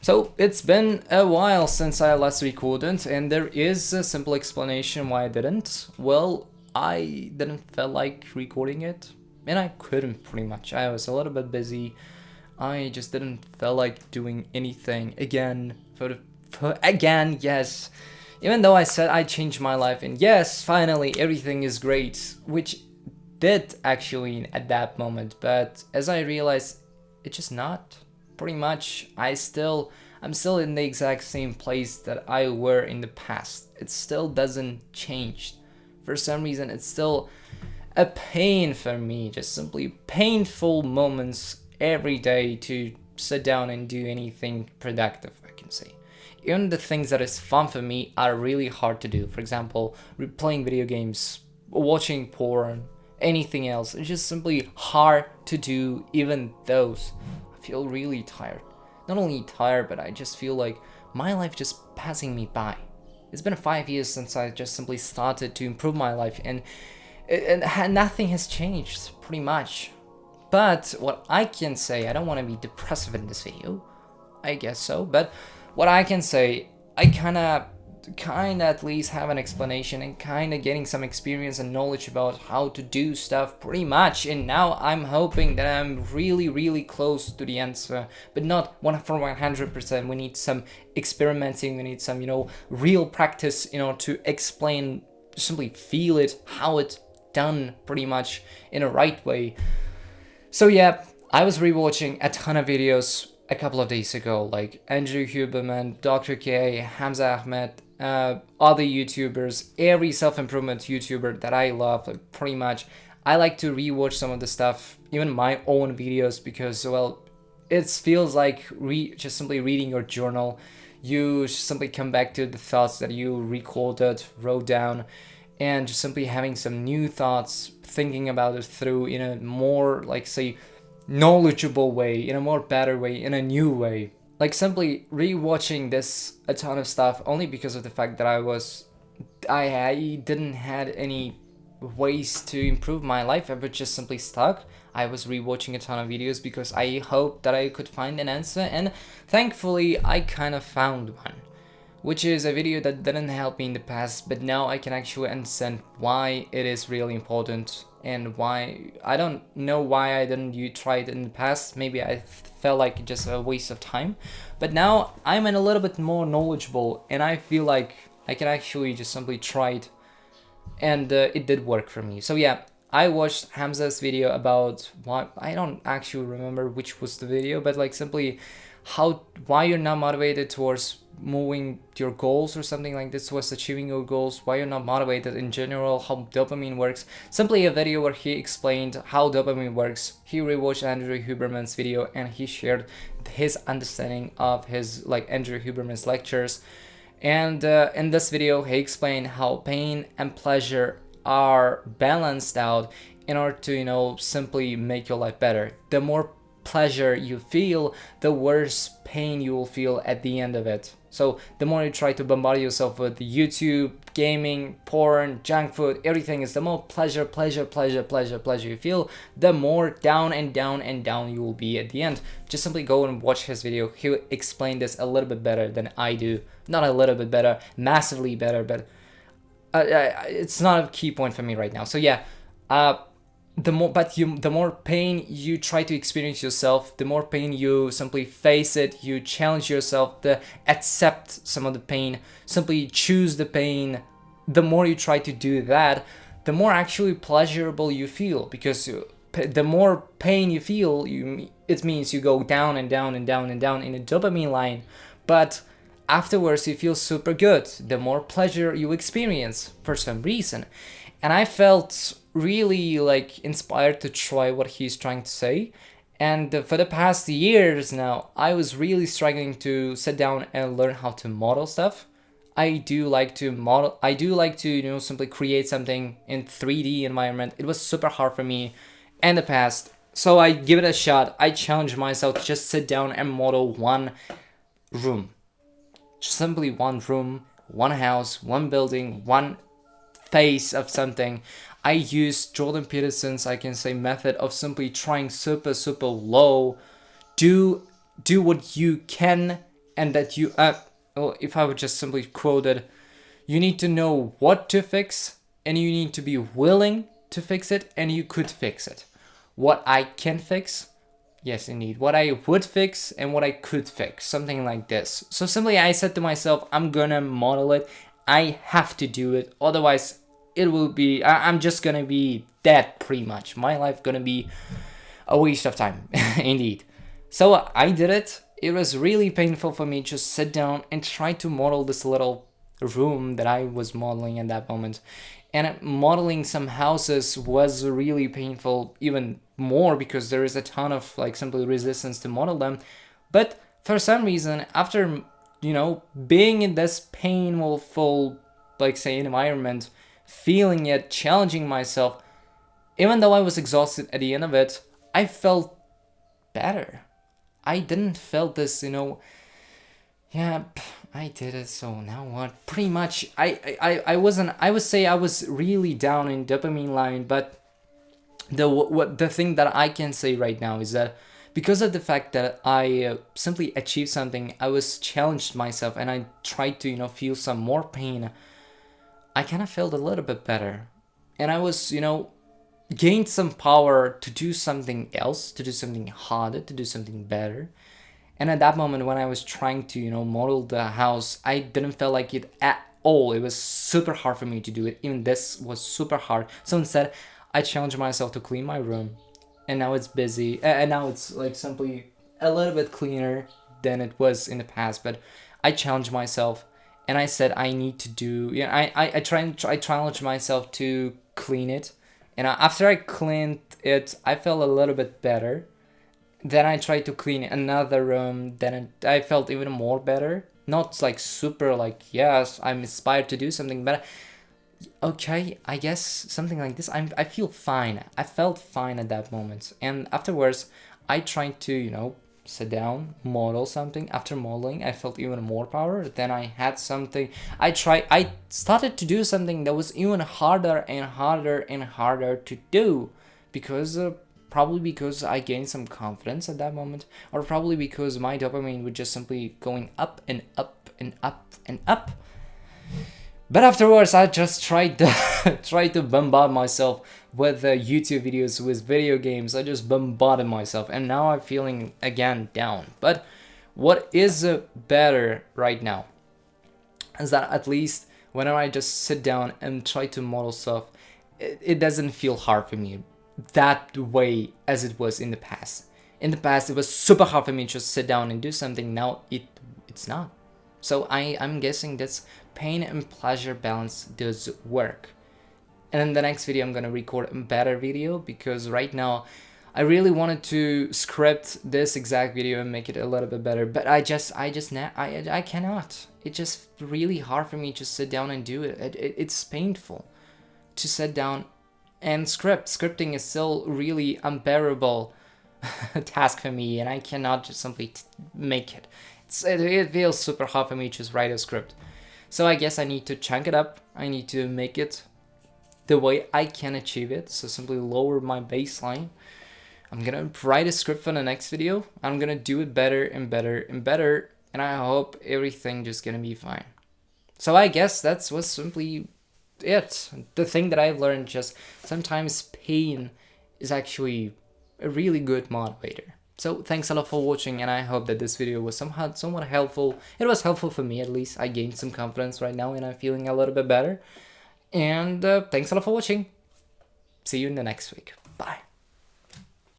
So it's been a while since I last recorded, and there is a simple explanation why I didn't. Well, I didn't feel like recording it, and I couldn't pretty much. I was a little bit busy. I just didn't feel like doing anything again. Again, yes. Even though I said I changed my life, and yes, finally everything is great, which did actually at that moment. But as I realized, it's just not. Pretty much, I'm still in the exact same place that I were in the past. It still doesn't change. For some reason, it's still a pain for me. Just simply painful moments every day to sit down and do anything productive, I can say. Even the things that is fun for me are really hard to do. For example, playing video games, watching porn, anything else. It's just simply hard to do even those. I feel really tired. Not only tired, but I just feel like my life just passing me by. It's been 5 years since I just simply started to improve my life, and nothing has changed pretty much. But what I can say, I don't want to be depressive in this video. I guess so, but what I can say, I kinda at least have an explanation and kinda getting some experience and knowledge about how to do stuff pretty much, and now I'm hoping that I'm really close to the answer, but not 100%. We need some experimenting, we need some real practice in order to explain, simply feel it, how it's done pretty much in a right way. So yeah, I was rewatching a ton of videos a couple of days ago, like Andrew Huberman, Dr. K, Hamza Ahmed, other YouTubers, every self-improvement YouTuber that I love, like pretty much. I like to rewatch some of the stuff, even my own videos, because, well, it feels like just simply reading your journal. You simply come back to the thoughts that you recorded, wrote down, and just simply having some new thoughts, thinking about it through in a more, like, say, knowledgeable way, in a more better way, in a new way. Like simply rewatching this a ton of stuff only because of the fact that I didn't had any ways to improve my life. I was just simply stuck. I was rewatching a ton of videos because I hoped that I could find an answer, and thankfully I kind of found one, which is a video that didn't help me in the past, but now I can actually understand why it is really important, and why I don't know why I didn't try it in the past. Maybe I felt like just a waste of time, but now I'm a little bit more knowledgeable, and I feel like I can actually just simply try it, and it did work for me. So yeah, I watched Hamza's video about what I don't actually remember which was the video, but like simply why you're not motivated towards moving your goals or something like this, towards achieving your goals, why you're not motivated in general, how dopamine works. Simply a video where he explained how dopamine works. He rewatched Andrew Huberman's video and he shared his understanding of his, like, Andrew Huberman's lectures. And in this video he explained how pain and pleasure are balanced out in order to simply make your life better. The more pleasure you feel, the worse pain you will feel at the end of it. So the more you try to bombard yourself with YouTube, gaming, porn, junk food, everything, is the more pleasure you feel, the more down and down and down you will be at the end. Just simply go and watch his video. He'll explain this a little bit better than I do. Not a little bit better, massively better, but it's not a key point for me right now. So yeah, the more pain you try to experience yourself, the more pain you simply face it, you challenge yourself to accept some of the pain, simply choose the pain. The more you try to do that, the more actually pleasurable you feel, because the more pain you feel, it means you go down and down and down and down in a dopamine line, but afterwards you feel super good the more pleasure you experience for some reason. And I felt really like inspired to try what he's trying to say. And for the past years now, I was really struggling to sit down and learn how to model stuff. I do like to model. I do like to simply create something in 3D environment. It was super hard for me in the past, so I give it a shot. I challenge myself to just sit down and model one room, simply one room, one house, one building, one face of something. I used Jordan Peterson's, I can say, method of simply trying super low. Do what you can and that you, well, if I would just simply quote it, you need to know what to fix, and you need to be willing to fix it, and you could fix it. What I can fix, yes, indeed. What I would fix and what I could fix, something like this. So simply I said to myself, I'm gonna model it. I have to do it. Otherwise, it will be, I'm just gonna be dead pretty much. My life gonna be a waste of time, indeed. So I did it. It was really painful for me to sit down and try to model this little room that I was modeling at that moment. And modeling some houses was really painful, even more because there is a ton of like simply resistance to model them. But for some reason, after, you know, being in this painful, like say, environment, feeling it, challenging myself, even though I was exhausted at the end of it, I felt better. I didn't feel this, you know, yeah, I did it, so now what? Pretty much, I wasn't, I would say I was really down in dopamine line, but the thing that I can say right now is that because of the fact that I simply achieved something, I was challenged myself and I tried to, you know, feel some more pain, I kind of felt a little bit better. And I was, you know, gained some power to do something else, to do something harder, to do something better. And at that moment when I was trying to, you know, model the house, I didn't feel like it at all. It was super hard for me to do it. Even this was super hard. So instead, I challenged myself to clean my room. And now it's busy. And now it's like simply a little bit cleaner than it was in the past. But I challenged myself and I said I need to do, you know, I challenged myself to clean it. And after I cleaned it, I felt a little bit better. Then I tried to clean another room. Then I felt even more better. Not like super like, yes, I'm inspired to do something, but okay, I guess something like this. I feel fine. I felt fine at that moment. And afterwards, I tried to, you know, sit down, model something. After modeling, I felt even more power. Then I had something. I started to do something that was even harder and harder and harder to do because probably because I gained some confidence at that moment, or probably because my dopamine was just simply going up and up and up and up. But afterwards, I just tried to bombard myself with YouTube videos, with video games. I just bombarded myself, and now I'm feeling again down. But what is better right now is that at least whenever I just sit down and try to model stuff, it doesn't feel hard for me that way as it was in the past. In the past, it was super hard for me to just sit down and do something. Now it's not. So I'm guessing this pain and pleasure balance does work. And in the next video, I'm gonna record a better video because right now I really wanted to script this exact video and make it a little bit better, but I cannot. It's just really hard for me to sit down and do it. It's painful to sit down and script. Scripting is still really unbearable task for me, and I cannot just simply make it. It feels super hard for me to just write a script. So I guess I need to chunk it up. I need to make it the way I can achieve it. So simply lower my baseline. I'm gonna write a script for the next video. I'm gonna do it better and better and better. And I hope everything just gonna be fine. So I guess that's was simply it. The thing that I've learned, just sometimes pain is actually a really good motivator. So thanks a lot for watching, and I hope that this video was somewhat helpful. It was helpful for me, at least. I gained some confidence right now and I'm feeling a little bit better. And thanks a lot for watching. See you in the next week. Bye.